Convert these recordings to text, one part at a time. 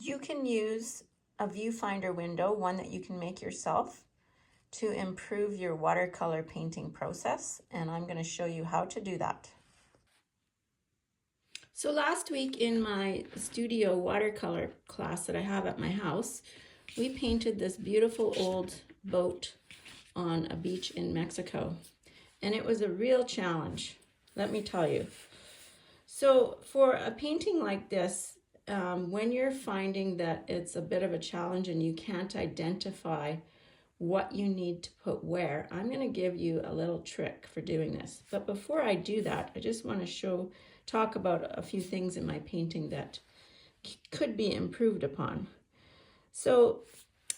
You can use a viewfinder window, one that you can make yourself, to improve your watercolor painting process, and I'm going to show you how to do that. So last week in my studio watercolor class that I have at my house, we painted this beautiful old boat on a beach in Mexico, and it was a real challenge, let me tell you. So for a painting like this, when you're finding that it's a bit of a challenge and you can't identify what you need to put where, I'm going to give you a little trick for doing this. But before I do that, I just want to talk about a few things in my painting that could be improved upon. So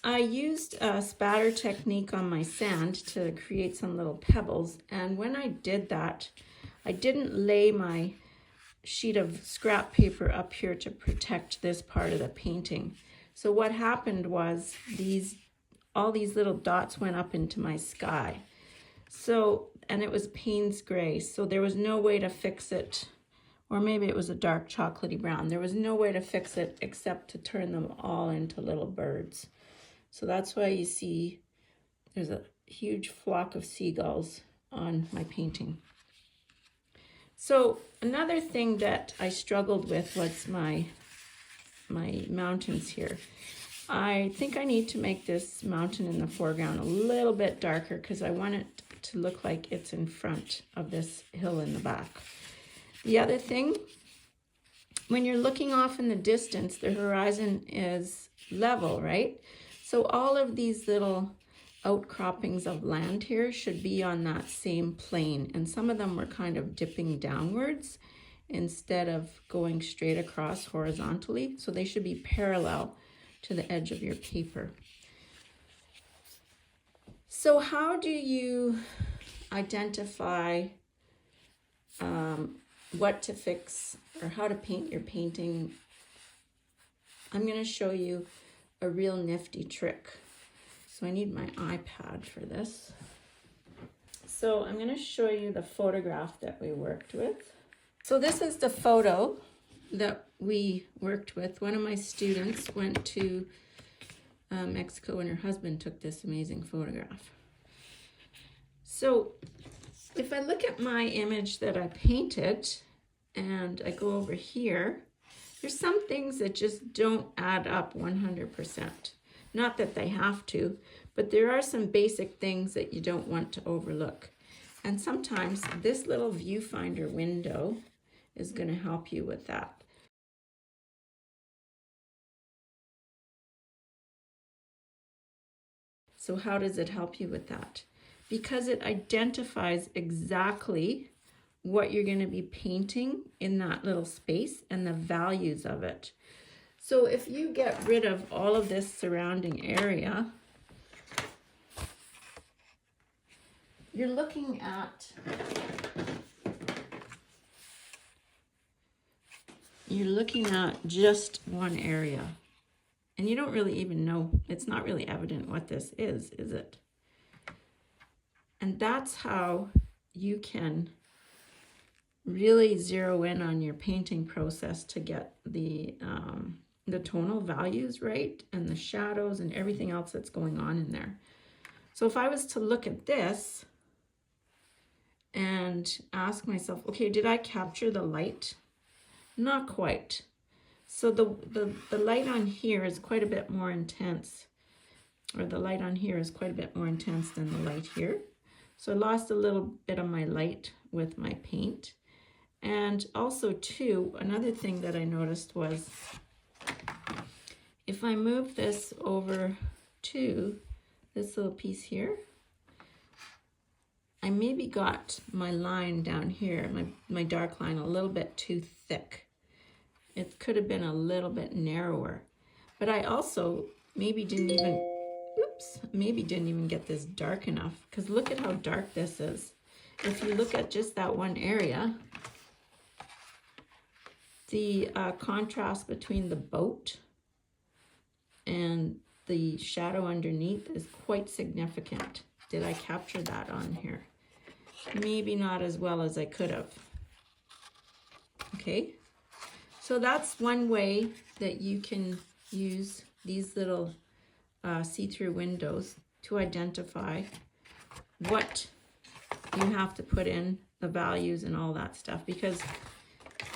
I used a spatter technique on my sand to create some little pebbles, and when I did that, I didn't lay my sheet of scrap paper up here to protect this part of the painting. So what happened was all these little dots went up into my sky. So, and it was Payne's gray, so there was no way to fix it, or maybe it was a dark chocolatey brown. There was no way to fix it except to turn them all into little birds. So that's why you see there's a huge flock of seagulls on my painting. So another thing that I struggled with was my mountains here. I think I need to make this mountain in the foreground a little bit darker because I want it to look like it's in front of this hill in the back. The other thing, when you're looking off in the distance, the horizon is level, right? So all of these little outcroppings of land here should be on that same plane, and some of them were kind of dipping downwards instead of going straight across horizontally, so they should be parallel to the edge of your paper. So how do you identify what to fix or how to paint your painting? I'm going to show you a real nifty trick. So I need my iPad for this. So I'm going to show you the photograph that we worked with. So this is the photo that we worked with. One of my students went to Mexico and her husband took this amazing photograph. So if I look at my image that I painted and I go over here, there's some things that just don't add up 100%. Not that they have to, but there are some basic things that you don't want to overlook. And sometimes this little viewfinder window is going to help you with that. So how does it help you with that? Because it identifies exactly what you're going to be painting in that little space and the values of it. So if you get rid of all of this surrounding area, you're looking at just one area. And you don't really even know, it's not really evident what this is it? And that's how you can really zero in on your painting process to get the tonal values right and the shadows and everything else that's going on in there. So if I was to look at this and ask myself, okay, did I capture the light? Not quite. So the light on here is quite a bit more intense, or the light on here is quite a bit more intense than the light here. So I lost a little bit of my light with my paint. And also too, another thing that I noticed was if I move this over to this little piece here, I maybe got my line down here, my dark line, a little bit too thick. It could have been a little bit narrower. But I also maybe didn't even get this dark enough, because look at how dark this is. If you look at just that one area, the contrast between the boat and the shadow underneath is quite significant. Did I capture that on here? Maybe not as well as I could have. Okay, so that's one way that you can use these little see-through windows to identify what you have to put in, the values and all that stuff, because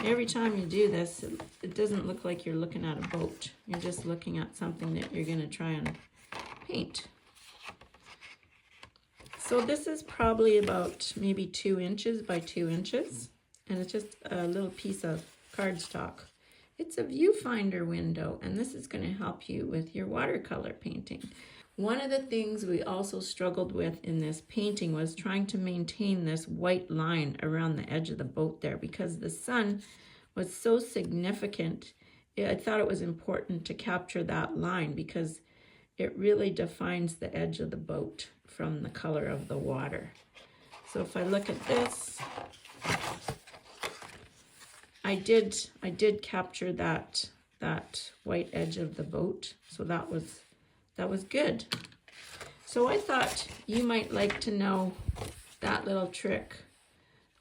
every time you do this, it doesn't look like you're looking at a boat. You're just looking at something that you're going to try and paint. So this is probably about maybe 2 inches by 2 inches, and it's just a little piece of cardstock. It's a viewfinder window, and this is going to help you with your watercolor painting. One of the things we also struggled with in this painting was trying to maintain this white line around the edge of the boat there, because the sun was so significant. I thought it was important to capture that line because it really defines the edge of the boat from the color of the water. So if I look at this, I did capture that white edge of the boat, so that was good. So I thought you might like to know that little trick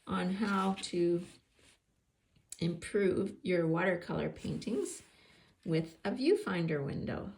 on how to improve your watercolor paintings with a viewfinder window.